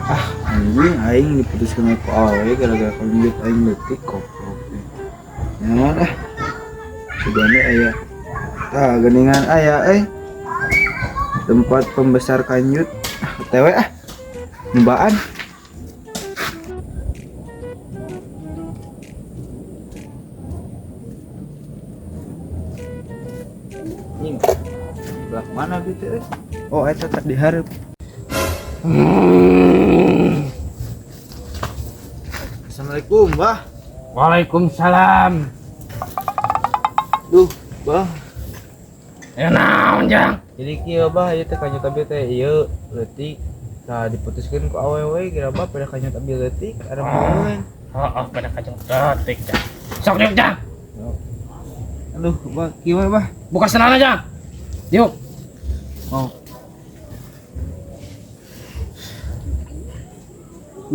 Ah, anjing aing diputuskan aku awe gara-gara konjut aing leutik goblok. Nyaman sugana aya. Geningan aya tempat pembesar kanjut. OTW nyobaan. Ini belah mana gitu Oh, eta tak diharap. Assalamualaikum, Bah. Waalaikumsalam. Duh, Bah. Ya naon jang? Jadi kieu Bah, ieu teh kanjut abi teh ieu leutik. Tah diputuskeun ku awewe kira Bah pada kanjut abi leutik ada momen. Oh, pada kacang detik jang. Sok yuk jang. Aduh, Bah, kieu Bah. Buka senana jang. Yuk. Mau.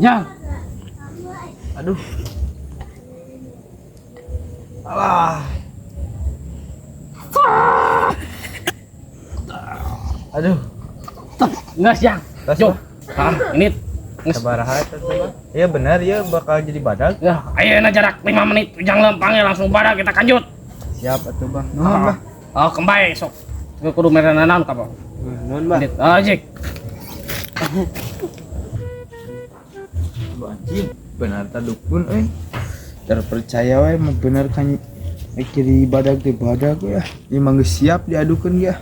Jang. Aduh. Alah. Aduh. Ngas jang. Tas, Yuk. Bah. Ini ngas. Sabaraha eta teh, Bah? Iya benar, ya bakal jadi badag. Ya, ayo na jarak 5 menit. Jang lempangnya langsung badak kita kanjut. Siap atuh, Bah. Nuhun, Bah. Oh, kembali sok. Kudu merana naon ka, Bang? Nuhun, Bah. Ajik. Anjing, benar ta dukun terpercaya we mah bener kan jadi badag teh badag ya. Ieu mah geus siap diadukeun ya.